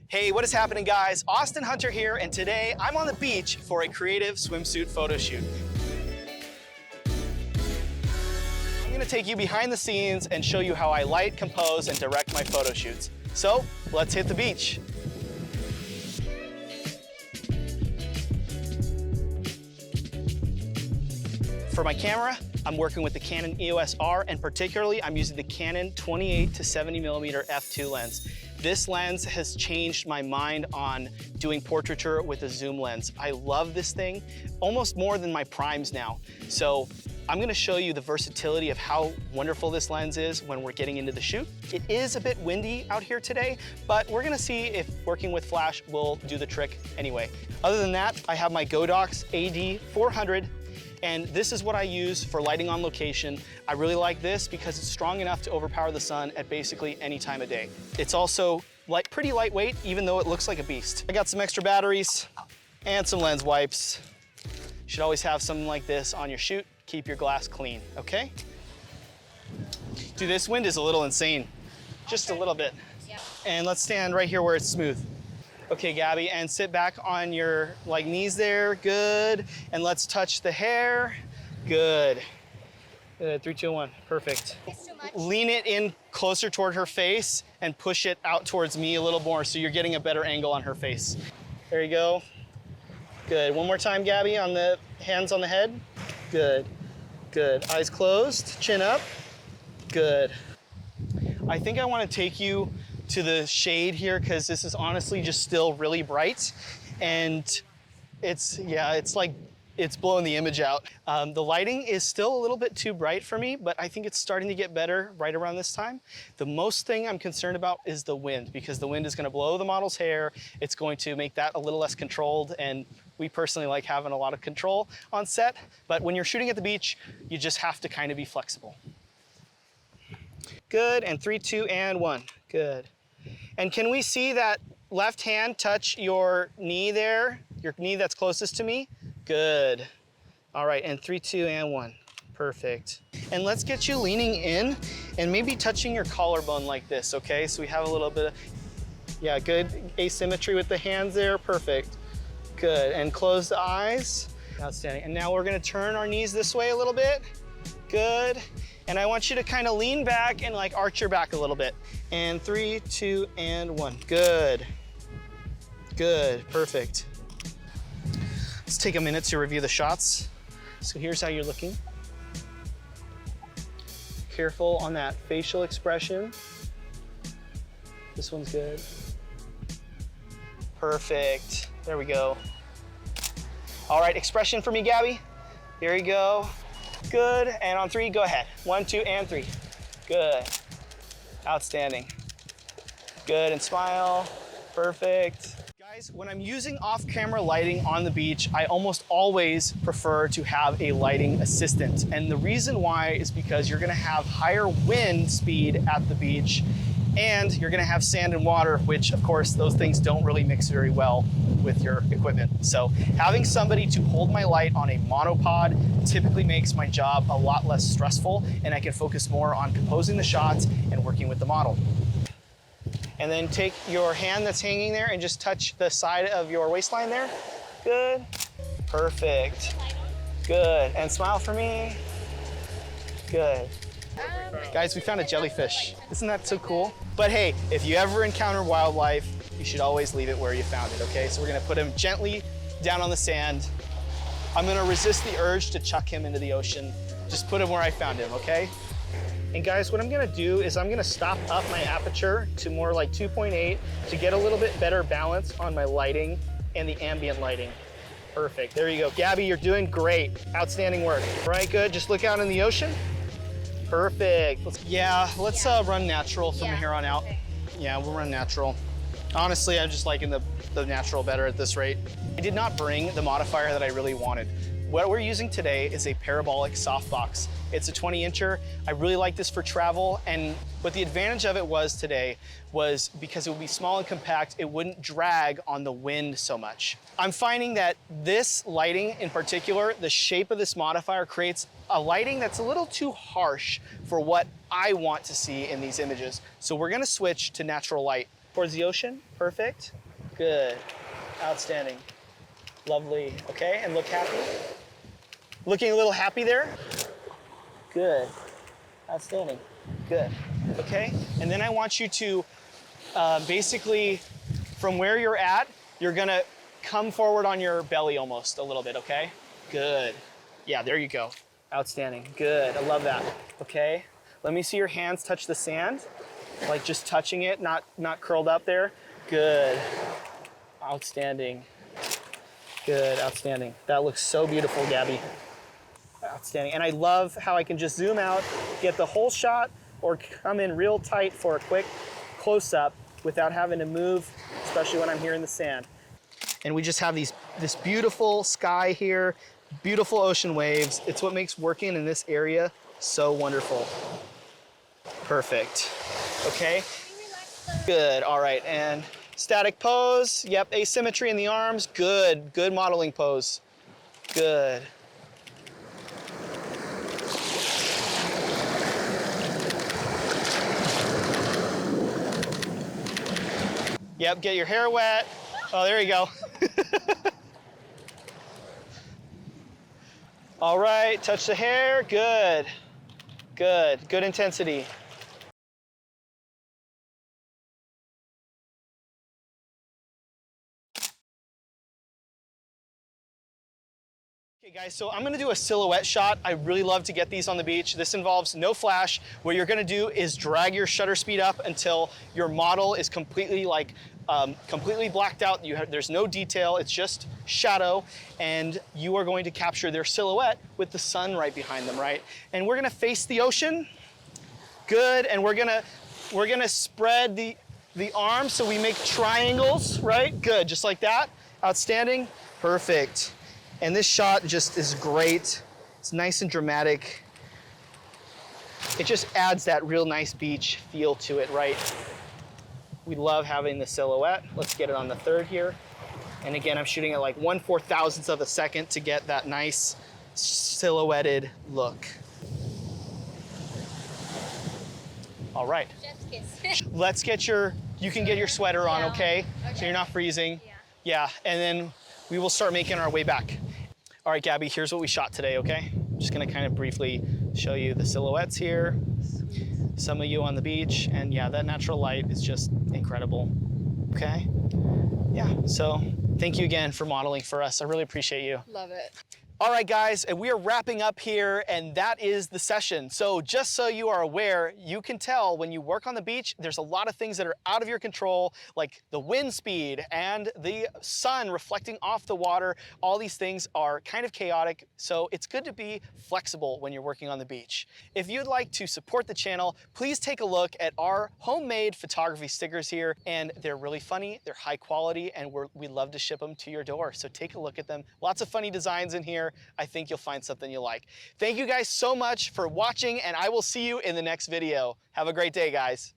Hey, what is happening, guys? Austin Hunter here, and today I'm on the beach for a creative swimsuit photo shoot. I'm gonna take you behind the scenes and show you how I light, compose, and direct my photo shoots. So, let's hit the beach. For my camera, I'm working with the Canon EOS R, and particularly I'm using the Canon 28 to 70mm f2 lens. This lens has changed my mind on doing portraiture with a zoom lens. I love this thing almost more than my primes now. So I'm gonna show you the versatility of how wonderful this lens is when we're getting into the shoot. It is a bit windy out here today, but we're gonna see if working with flash will do the trick anyway. Other than that, I have my Godox AD400, and this is what I use for lighting on location. I really like this because it's strong enough to overpower the sun at basically any time of day. It's also pretty lightweight, even though it looks like a beast. I got some extra batteries and some lens wipes. You should always have something like this on your shoot. Keep your glass clean, okay? Dude, this wind is a little insane. Just a little bit. Yeah. And let's stand right here where it's smooth. Okay, Gabby, and sit back on your knees there, good. And let's touch the hair, good. Good, 3, 2, 1, perfect. Lean it in closer toward her face and push it out towards me a little more so you're getting a better angle on her face. There you go. Good, one more time, Gabby, on the hands on the head. Good, good. Eyes closed, chin up, good. I think I wanna take you to the shade here because this is honestly just still really bright, and it's blowing the image out. The lighting is still a little bit too bright for me, but I think it's starting to get better right around this time. The most thing I'm concerned about is the wind, because the wind is gonna blow the model's hair. It's going to make that a little less controlled, and we personally like having a lot of control on set, but when you're shooting at the beach, you just have to kind of be flexible. Good, and 3, 2, and 1, good. And can we see that left hand touch your knee there? Your knee that's closest to me? Good. All right, and 3, 2, and 1. Perfect. And let's get you leaning in and maybe touching your collarbone like this, okay? So we have a little bit of, yeah, good asymmetry with the hands there, perfect. Good, and close the eyes. Outstanding. And now we're gonna turn our knees this way a little bit. Good. And I want you to kind of lean back and arch your back a little bit. And 3, 2, and 1. Good. Good, perfect. Let's take a minute to review the shots. So here's how you're looking. Careful on that facial expression. This one's good. Perfect, there we go. All right, expression for me, Gabby. Here we go. Good, and on 3, go ahead. 1, 2, and 3. Good. Outstanding. Good, and smile. Perfect. Guys, when I'm using off-camera lighting on the beach, I almost always prefer to have a lighting assistant. And the reason why is because you're gonna have higher wind speed at the beach, and you're gonna have sand and water, which of course, those things don't really mix very well with your equipment. So having somebody to hold my light on a monopod typically makes my job a lot less stressful, and I can focus more on composing the shots and working with the model. And then take your hand that's hanging there and just touch the side of your waistline there. Good, perfect, good. And smile for me, good. Guys, we found a jellyfish. Isn't that so cool? But hey, if you ever encounter wildlife, you should always leave it where you found it, okay? So we're gonna put him gently down on the sand. I'm gonna resist the urge to chuck him into the ocean. Just put him where I found him, okay? And guys, what I'm gonna do is I'm gonna stop up my aperture to more like 2.8 to get a little bit better balance on my lighting and the ambient lighting. Perfect, there you go. Gabby, you're doing great. Outstanding work. All right, good, just look out in the ocean. Perfect. Let's run natural from here on out. Okay. Yeah, we'll run natural. Honestly, I'm just liking the natural better at this rate. I did not bring the modifier that I really wanted. What we're using today is a parabolic softbox. It's a 20-incher. I really like this for travel, and what the advantage of it was today was because it would be small and compact, it wouldn't drag on the wind so much. I'm finding that this lighting in particular, the shape of this modifier creates a lighting that's a little too harsh for what I want to see in these images. So we're gonna switch to natural light. towards the ocean. Perfect. Good. Outstanding. Lovely. Okay, and look happy. Looking a little happy there. Good. Outstanding. Good. Okay, and then I want you to basically, from where you're at, you're gonna come forward on your belly almost a little bit, okay? Good. Yeah, there you go. Outstanding. Good. I love that. Okay. Let me see your hands touch the sand, like just touching it, not curled up there. Good. Outstanding. Good. Outstanding. That looks so beautiful, Gabby. Outstanding. And I love how I can just zoom out, get the whole shot, or come in real tight for a quick close-up without having to move, especially when I'm here in the sand. And we just have this beautiful sky here, beautiful ocean waves. It's what makes working in this area so wonderful. Perfect. Okay. Good. All right. And static pose. Yep. Asymmetry in the arms. Good. Good modeling pose. Good. Yep. Get your hair wet. Oh, there you go. All right. Touch the hair. Good. Good. Good intensity. Okay guys, so I'm gonna do a silhouette shot. I really love to get these on the beach. This involves no flash. What you're gonna do is drag your shutter speed up until your model is completely completely blacked out. There's no detail, it's just shadow, and you are going to capture their silhouette with the sun right behind them, right? And we're gonna face the ocean. Good, and we're gonna spread the arms so we make triangles, right? Good, just like that. Outstanding, perfect. And this shot just is great. It's nice and dramatic. It just adds that real nice beach feel to it, right? We love having the silhouette. Let's get it on the third here. And again, I'm shooting at like 1/4000th of a second to get that nice silhouetted look. All right. Let's get you can get your sweater on, okay? So you're not freezing. Yeah, and then we will start making our way back. All right, Gabby, here's what we shot today, okay? I'm just gonna kind of briefly show you the silhouettes here, some of you on the beach, and yeah, that natural light is just incredible, okay? Yeah, so thank you again for modeling for us. I really appreciate you. Love it. All right, guys, and we are wrapping up here, and that is the session. So just so you are aware, you can tell when you work on the beach, there's a lot of things that are out of your control, like the wind speed and the sun reflecting off the water. All these things are kind of chaotic, so it's good to be flexible when you're working on the beach. If you'd like to support the channel, please take a look at our homemade photography stickers here, and they're really funny, they're high quality, and we love to ship them to your door. So take a look at them. Lots of funny designs in here. I think you'll find something you like. Thank you guys so much for watching, and I will see you in the next video. Have a great day, guys.